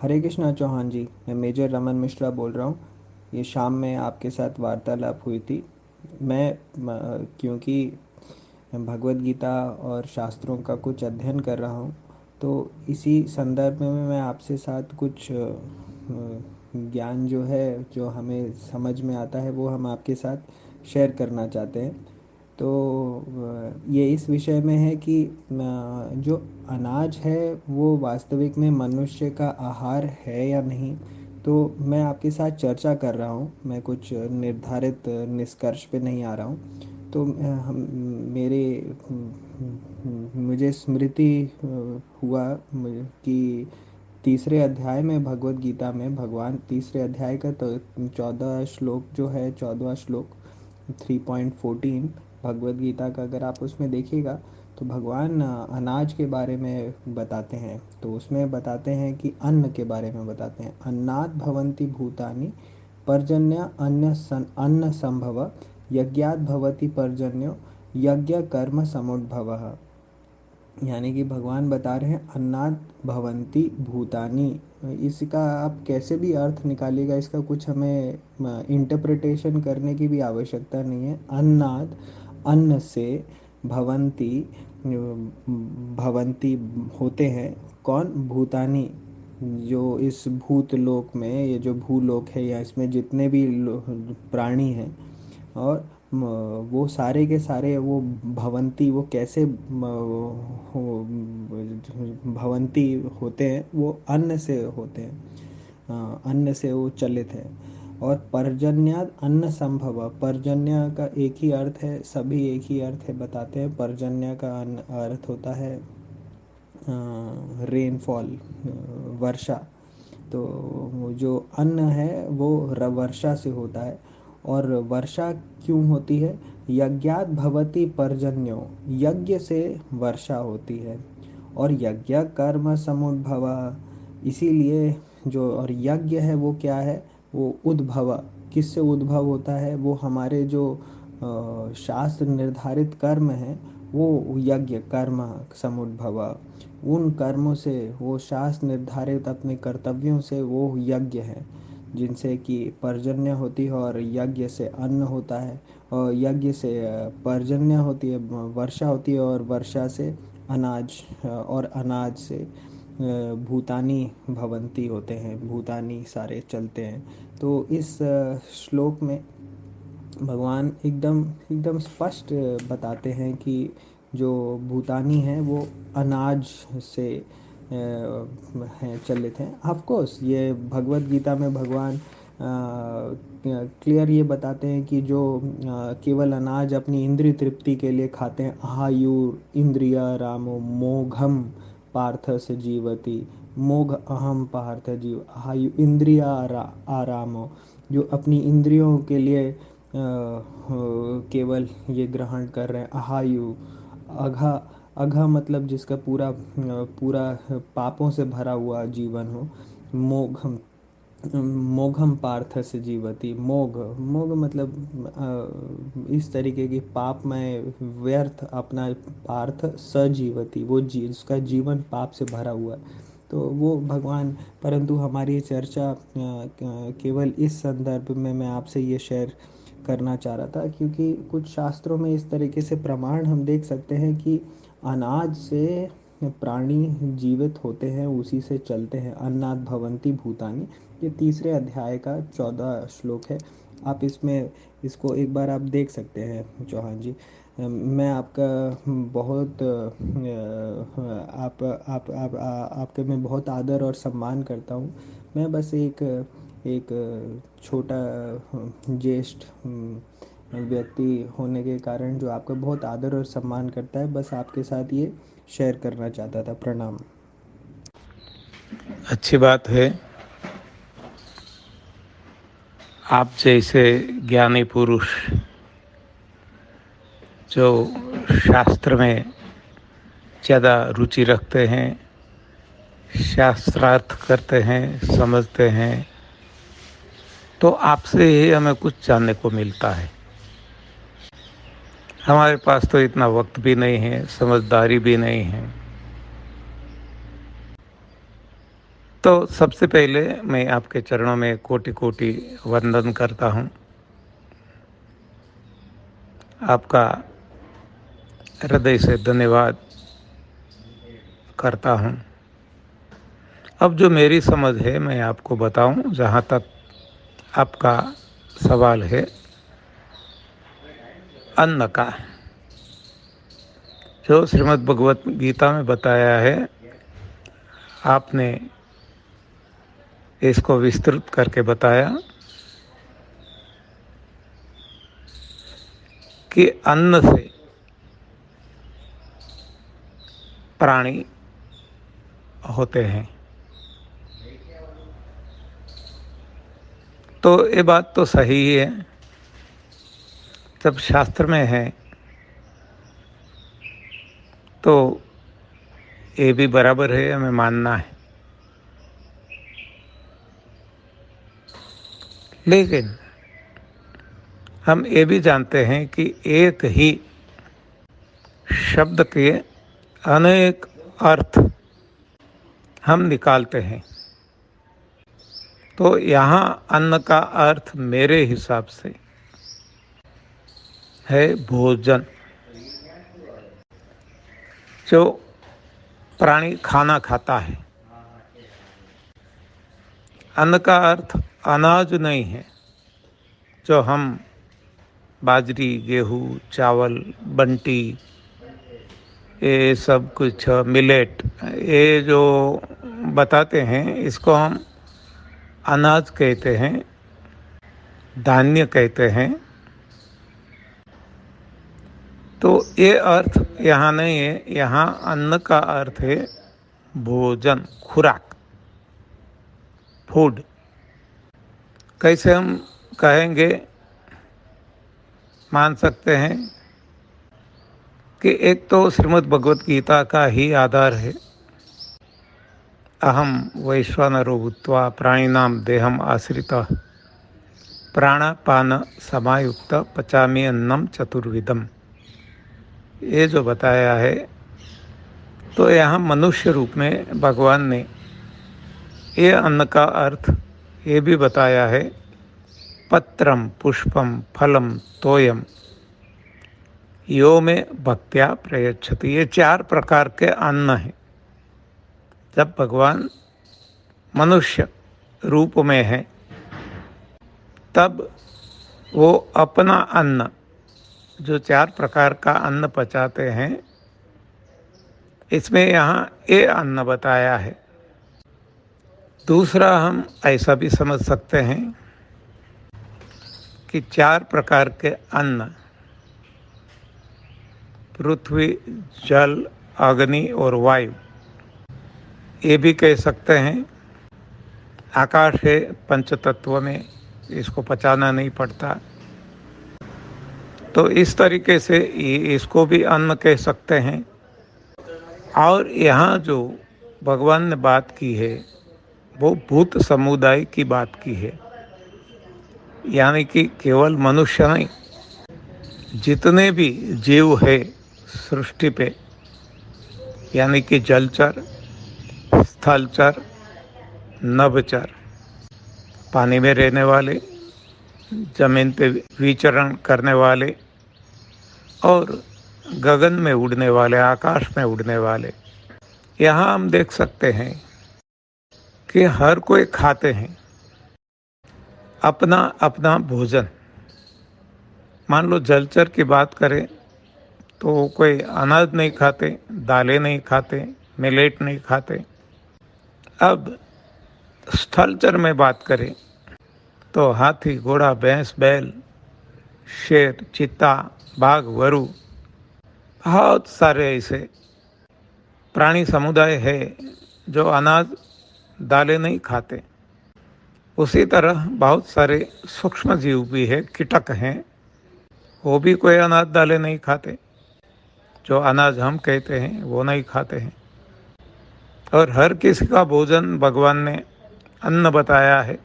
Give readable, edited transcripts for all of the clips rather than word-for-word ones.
हरे कृष्णा चौहान जी, मैं मेजर रमन मिश्रा बोल रहा हूँ। ये शाम में आपके साथ वार्तालाप हुई थी। क्योंकि भगवत गीता और शास्त्रों का कुछ अध्ययन कर रहा हूँ, तो इसी संदर्भ में मैं आपसे साथ कुछ ज्ञान जो है, जो हमें समझ में आता है, वो हम आपके साथ शेयर करना चाहते हैं। तो ये इस विषय में है कि जो अनाज है वो वास्तविक में मनुष्य का आहार है या नहीं। तो मैं आपके साथ चर्चा कर रहा हूँ, मैं कुछ निर्धारित निष्कर्ष पे नहीं आ रहा हूँ। तो हम मेरे मुझे स्मृति हुआ कि तीसरे अध्याय में भगवत गीता में भगवान तीसरे अध्याय का तो 14 श्लोक जो है, 14वां श्लोक 3.14 भगवत गीता का, अगर आप उसमें देखिएगा तो भगवान अनाज के बारे में बताते हैं। तो उसमें बताते हैं कि अन्न के बारे में बताते हैं, अन्नात् भवन्ति भूतानि पर्जन्य अन्न संभव यज्ञात् भवति पर्जन्यो यज्ञ कर्म समुद्भवः। यानी कि भगवान बता रहे हैं अन्नाद भवंती भूतानी। इसका आप कैसे भी अर्थ निकालिएगा, इसका कुछ हमें इंटरप्रिटेशन करने की भी आवश्यकता नहीं है। अन्नाद अन्न से, भवंती भवंती होते हैं कौन, भूतानी, जो इस भूत लोक में, ये जो भूलोक है या इसमें जितने भी प्राणी हैं, और वो सारे के सारे वो भवंती, वो कैसे भवंती होते हैं, वो अन्न से होते हैं। अन्न से वो चलित है। और पर्जन्याद अन्न संभव, पर्जन्य का एक ही अर्थ है, सभी एक ही अर्थ है बताते हैं। पर्जन्य का अर्थ होता है रेनफॉल, वर्षा। तो जो अन्न है वो वर्षा से होता है। और वर्षा क्यों होती है? यज्ञात भवति पर्जन्यो, यज्ञ से वर्षा होती है। और यज्ञ कर्म समुद्भव, इसीलिए जो और यज्ञ है वो क्या है, वो उद्भव, किससे उद्भव होता है? वो हमारे जो शास्त्र निर्धारित कर्म हैं, वो यज्ञ कर्म समुद्भव, उन कर्मों से, वो शास्त्र निर्धारित अपने कर्तव्यों से वो यज्ञ है, जिनसे कि पर्जन्य होती है और यज्ञ से अन्न होता है, और यज्ञ से पर्जन्य होती है, वर्षा होती है, और वर्षा से अनाज, और अनाज से भूतानी भवंती होते हैं, भूतानी सारे चलते हैं। तो इस श्लोक में भगवान एकदम एकदम स्पष्ट बताते हैं कि जो भूतानी हैं वो अनाज से हैं, चलित हैं। ऑफ कोर्स ये भगवत गीता में भगवान क्लियर ये बताते हैं कि जो केवल अनाज अपनी इंद्रिय तृप्ति के लिए खाते हैं, आहायुर इंद्रिया रामो मोघम पार्थ से जीवती, मोघ अहम पार्थ जीव आयु इंद्रिया आरामो, जो अपनी इंद्रियों के लिए केवल ये ग्रहण कर रहे हैं। अहायु, अघा, अघा मतलब जिसका पूरा पूरा पापों से भरा हुआ जीवन हो। मोघम, मोघम पार्थ से जीवती, मोघ, मोघ मतलब इस तरीके की पापमय व्यर्थ अपना पार्थ सजीवती, वो उसका जीवन पाप से भरा हुआ है। तो वो भगवान, परंतु हमारी चर्चा केवल इस संदर्भ में मैं आपसे ये शेयर करना चाह रहा था, क्योंकि कुछ शास्त्रों में इस तरीके से प्रमाण हम देख सकते हैं कि अनाज से प्राणी जीवित होते हैं, उसी से चलते हैं। अन्नात् भवन्ति भूतानि, ये तीसरे अध्याय का 14 श्लोक है। आप इसमें इसको एक बार आप देख सकते हैं चौहान जी। मैं आपका बहुत आपके मैं बहुत आदर और सम्मान करता हूँ। मैं बस एक एक छोटा ज्येष्ठ व्यक्ति होने के कारण जो आपका बहुत आदर और सम्मान करता है, बस आपके साथ ये शेयर करना चाहता था। प्रणाम। अच्छी बात है। आप जैसे ज्ञानी पुरुष जो शास्त्र में ज़्यादा रुचि रखते हैं, शास्त्रार्थ करते हैं, समझते हैं, तो आपसे ही हमें कुछ जानने को मिलता है। हमारे पास तो इतना वक्त भी नहीं है, समझदारी भी नहीं है। तो सबसे पहले मैं आपके चरणों में कोटि कोटि वंदन करता हूँ। आपका हृदय से धन्यवाद करता हूँ। अब जो मेरी समझ है मैं आपको बताऊं, जहाँ तक आपका सवाल है अन्न का, जो श्रीमद् भगवत गीता में बताया है, आपने इसको विस्तृत करके बताया कि अन्न से प्राणी होते हैं। तो ये बात तो सही ही है, जब शास्त्र में है तो ये भी बराबर है, हमें मानना है। लेकिन हम ये भी जानते हैं कि एक ही शब्द के अनेक अर्थ हम निकालते हैं। तो यहाँ अन्न का अर्थ मेरे हिसाब से है भोजन, जो प्राणी खाना खाता है। अन्न का अर्थ अनाज नहीं है, जो हम बाजरी, गेहूँ, चावल, बंटी, ये सब कुछ मिलेट, ये जो बताते हैं, इसको हम अनाज कहते हैं, धान्य कहते हैं। तो ये अर्थ यहाँ नहीं है। यहाँ अन्न का अर्थ है भोजन, खुराक, फूड। कैसे हम कहेंगे, मान सकते हैं कि एक तो श्रीमद् भगवत गीता का ही आधार है, अहम वैश्वानरो भूत्वा प्राणिनाम देहम आश्रितः प्राणापान समायुक्त पचामि अन्नम चतुर्विधम। ये जो बताया है, तो यहाँ मनुष्य रूप में भगवान ने ये अन्न का अर्थ ये भी बताया है, पत्रम पुष्पम फलम तोयम यो में भक्त्या प्रयच्छति। ये 4 प्रकार के अन्न हैं। जब भगवान मनुष्य रूप में है, तब वो अपना अन्न, जो 4 प्रकार का अन्न पचाते हैं, इसमें यहाँ ये अन्न बताया है। दूसरा, हम ऐसा भी समझ सकते हैं कि 4 प्रकार के अन्न, पृथ्वी, जल, अग्नि और वायु, ये भी कह सकते हैं। आकाश है पंचतत्व में, इसको पचाना नहीं पड़ता। तो इस तरीके से इसको भी अन्न कह सकते हैं। और यहाँ जो भगवान ने बात की है, वो भूत समुदाय की बात की है, यानी कि केवल मनुष्य नहीं, जितने भी जीव है सृष्टि पे, यानी कि जलचर, स्थलचर, नभचर, पानी में रहने वाले, जमीन पे विचरण करने वाले, और गगन में उड़ने वाले, आकाश में उड़ने वाले, यहाँ हम देख सकते हैं कि हर कोई खाते हैं अपना अपना भोजन। मान लो जलचर की बात करें तो कोई अनाज नहीं खाते, दालें नहीं खाते, मिलेट नहीं खाते। अब स्थलचर में बात करें तो हाथी, घोड़ा, भैंस, बैल, शेर, चीता, बाघ, वरु, बहुत सारे ऐसे प्राणी समुदाय है जो अनाज, दालें नहीं खाते। उसी तरह बहुत सारे सूक्ष्म जीव भी है, कीटक हैं, वो भी कोई अनाज, दालें नहीं खाते। जो अनाज हम कहते हैं वो नहीं खाते हैं। और हर किसी का भोजन भगवान ने अन्न बताया है।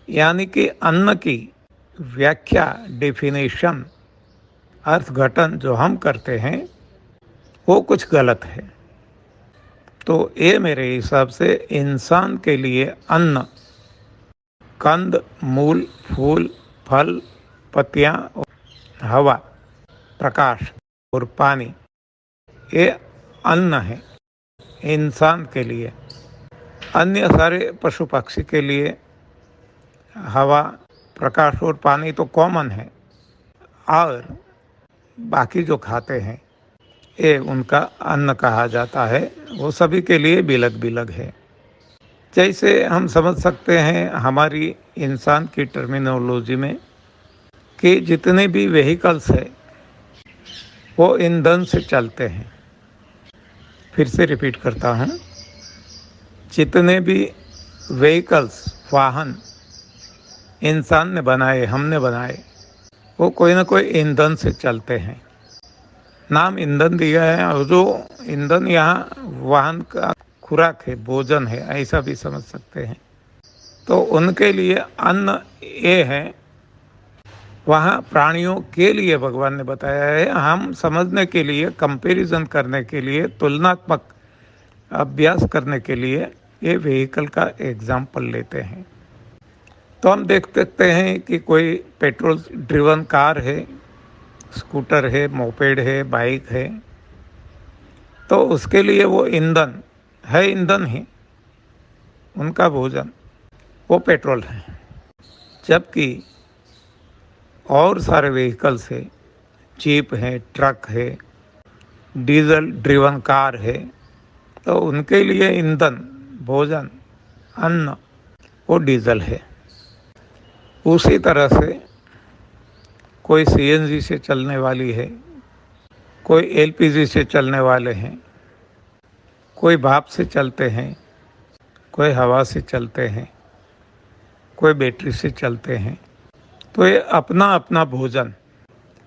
यानी कि अन्न की व्याख्या, डेफिनेशन, अर्थघटन जो हम करते हैं वो कुछ गलत है। तो ये मेरे हिसाब से इंसान के लिए अन्न, कंद, मूल, फूल, फल, पत्तियां, हवा, प्रकाश और पानी, ये अन्न है इंसान के लिए। अन्य सारे पशु पक्षी के लिए हवा, प्रकाश और पानी तो कॉमन है, और बाकी जो खाते हैं ये उनका अन्न कहा जाता है। वो सभी के लिए बिलग बिलग है। जैसे हम समझ सकते हैं हमारी इंसान की टर्मिनोलॉजी में कि जितने भी व्हीकल्स है वो ईंधन से चलते हैं। फिर से रिपीट करता हूँ, जितने भी व्हीकल्स, वाहन इंसान ने बनाए, हमने बनाए, वो कोई ना कोई ईंधन से चलते हैं। नाम ईंधन दिया है, और जो ईंधन यहाँ वाहन का खुराक है, भोजन है, ऐसा भी समझ सकते हैं। तो उनके लिए अन्न ये है। वहाँ प्राणियों के लिए भगवान ने बताया है, हम समझने के लिए, कंपैरिजन करने के लिए, तुलनात्मक अभ्यास करने के लिए ये व्हीकल का एग्जाम्पल लेते हैं। तो हम देख सकते हैं कि कोई पेट्रोल ड्रिवन कार है, स्कूटर है, मोपेड है, बाइक है, तो उसके लिए वो ईंधन है, ईंधन ही उनका भोजन, वो पेट्रोल है। जबकि और सारे व्हीकल्स है, जीप है, ट्रक है, डीजल ड्रिवन कार है, तो उनके लिए ईंधन, भोजन, अन्न, वो डीजल है। उसी तरह से कोई सीएनजी से चलने वाली है, कोई एलपीजी से चलने वाले हैं, कोई भाप से चलते हैं, कोई हवा से चलते हैं, कोई बैटरी से चलते हैं। तो ये अपना अपना भोजन,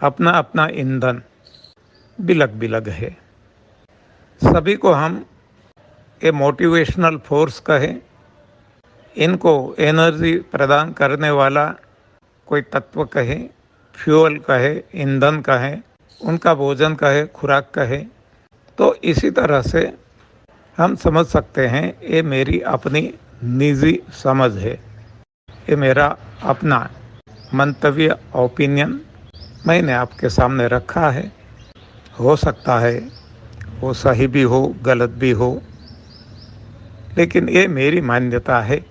अपना अपना ईंधन बिलग बिलग है। सभी को हम ये मोटिवेशनल फोर्स कहें, इनको एनर्जी प्रदान करने वाला कोई तत्व कहे, फ्यूल कहे, ईंधन कहे, उनका भोजन कहे, खुराक कहे, तो इसी तरह से हम समझ सकते हैं। ये मेरी अपनी निजी समझ है, ये मेरा अपना मंतव्य, ओपिनियन मैंने आपके सामने रखा है। हो सकता है वो सही भी हो, गलत भी हो, लेकिन ये मेरी मान्यता है।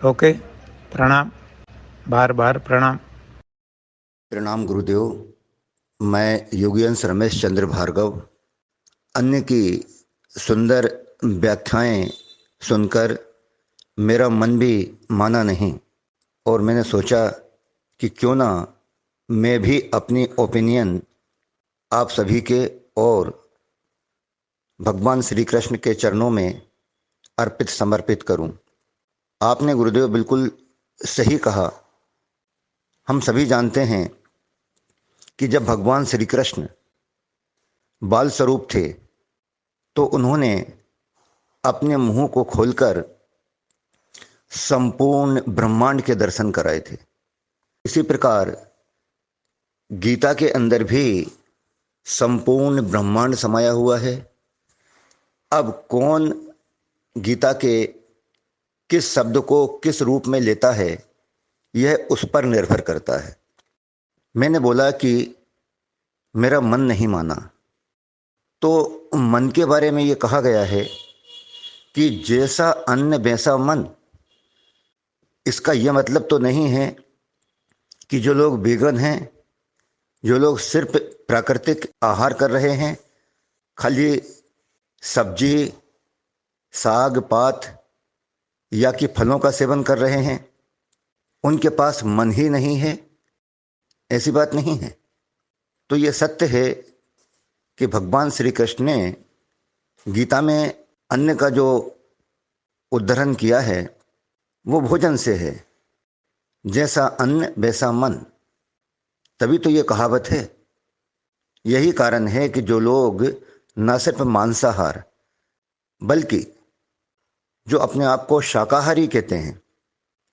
ओके, प्रणाम, बार बार प्रणाम। प्रणाम गुरुदेव। मैं योगींश रमेश चंद्र भार्गव। अन्य की सुंदर व्याख्याएं सुनकर मेरा मन भी माना नहीं, और मैंने सोचा कि क्यों ना मैं भी अपनी ओपिनियन आप सभी के और भगवान श्री कृष्ण के चरणों में अर्पित समर्पित करूं। आपने गुरुदेव बिल्कुल सही कहा। हम सभी जानते हैं कि जब भगवान श्री कृष्ण बाल स्वरूप थे तो उन्होंने अपने मुंह को खोलकर संपूर्ण ब्रह्मांड के दर्शन कराए थे। इसी प्रकार गीता के अंदर भी संपूर्ण ब्रह्मांड समाया हुआ है। अब कौन गीता के किस शब्द को किस रूप में लेता है, यह उस पर निर्भर करता है। मैंने बोला कि मेरा मन नहीं माना, तो मन के बारे में ये कहा गया है कि जैसा अन्न वैसा मन। इसका यह मतलब तो नहीं है कि जो लोग वेगन हैं, जो लोग सिर्फ प्राकृतिक आहार कर रहे हैं, खाली सब्जी, साग पात या कि फलों का सेवन कर रहे हैं, उनके पास मन ही नहीं है, ऐसी बात नहीं है। तो ये सत्य है कि भगवान श्री कृष्ण ने गीता में अन्न का जो उद्धरण किया है वो भोजन से है। जैसा अन्न वैसा मन, तभी तो ये कहावत है। यही कारण है कि जो लोग न सिर्फ मांसाहार बल्कि जो अपने आप को शाकाहारी कहते हैं,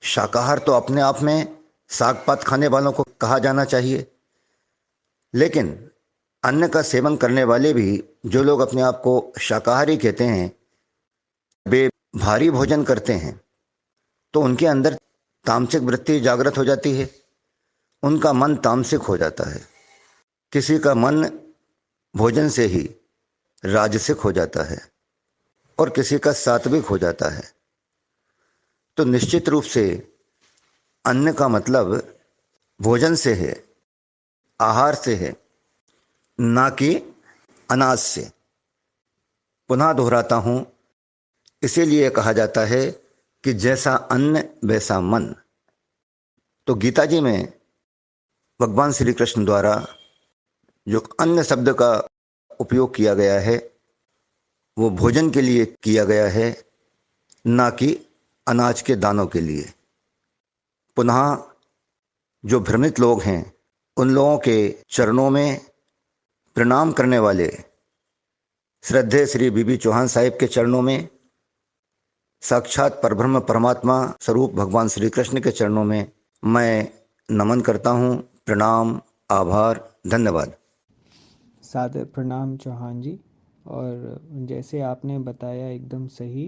शाकाहार तो अपने आप में साग पात खाने वालों को कहा जाना चाहिए, लेकिन अन्न का सेवन करने वाले भी जो लोग अपने आप को शाकाहारी कहते हैं, वे भारी भोजन करते हैं तो उनके अंदर तामसिक वृत्ति जागृत हो जाती है, उनका मन तामसिक हो जाता है। किसी का मन भोजन से ही राजसिक हो जाता है और किसी का सात्विक हो जाता है। तो निश्चित रूप से अन्न का मतलब भोजन से है, आहार से है, ना कि अनाज से। पुनः दोहराता हूं, इसीलिए कहा जाता है कि जैसा अन्न वैसा मन। तो गीता जी में भगवान श्री कृष्ण द्वारा जो अन्न शब्द का उपयोग किया गया है वो भोजन के लिए किया गया है, ना कि अनाज के दानों के लिए। पुनः जो भ्रमित लोग हैं उन लोगों के चरणों में प्रणाम करने वाले श्रद्धेय श्री बीबी चौहान साहिब के चरणों में, साक्षात परब्रह्म परमात्मा स्वरूप भगवान श्री कृष्ण के चरणों में मैं नमन करता हूँ। प्रणाम, आभार, धन्यवाद। सादर प्रणाम चौहान जी। और जैसे आपने बताया एकदम सही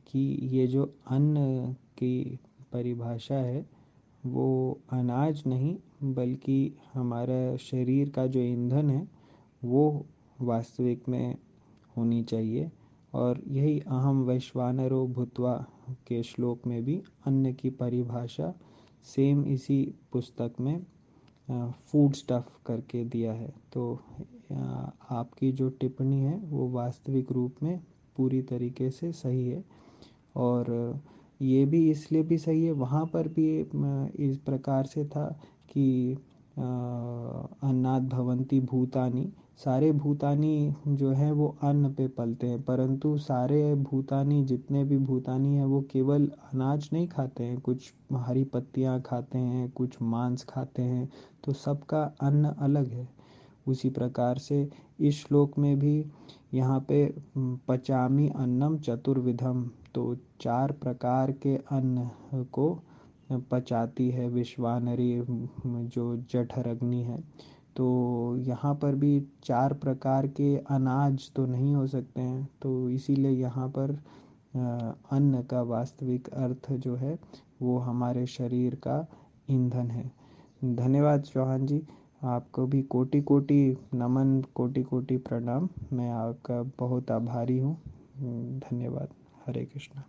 कि ये जो अन्न की परिभाषा है वो अनाज नहीं बल्कि हमारा शरीर का जो ईंधन है वो वास्तविक में होनी चाहिए। और यही अहम वैश्वानरो भूत्वा के श्लोक में भी अन्न की परिभाषा सेम इसी पुस्तक में फूड स्टफ करके दिया है। तो आपकी जो टिप्पणी है वो वास्तविक रूप में पूरी तरीके से सही है। और ये भी इसलिए भी सही है, वहाँ पर भी इस प्रकार से था कि अन्नात् भवन्ति भूतानि, सारे भूतानी जो हैं वो अन्न पे पलते हैं, परंतु सारे भूतानी जितने भी भूतानी हैं वो केवल अनाज नहीं खाते हैं, कुछ हरी पत्तियाँ खाते हैं, कुछ मांस खाते हैं, तो सबका अन्न अलग है। उसी प्रकार से इस श्लोक में भी यहाँ पे पचामी अन्नम चतुर्विधम, तो 4 प्रकार के अन्न को पचाती है विश्वानरी जो जठर अग्नि है। तो यहाँ पर भी 4 प्रकार के अनाज तो नहीं हो सकते हैं, तो इसीलिए यहाँ पर अन्न का वास्तविक अर्थ जो है वो हमारे शरीर का ईंधन है। धन्यवाद चौहान जी, आपको भी कोटि कोटि नमन, कोटि कोटि प्रणाम। मैं आपका बहुत आभारी हूँ। धन्यवाद। हरे कृष्णा।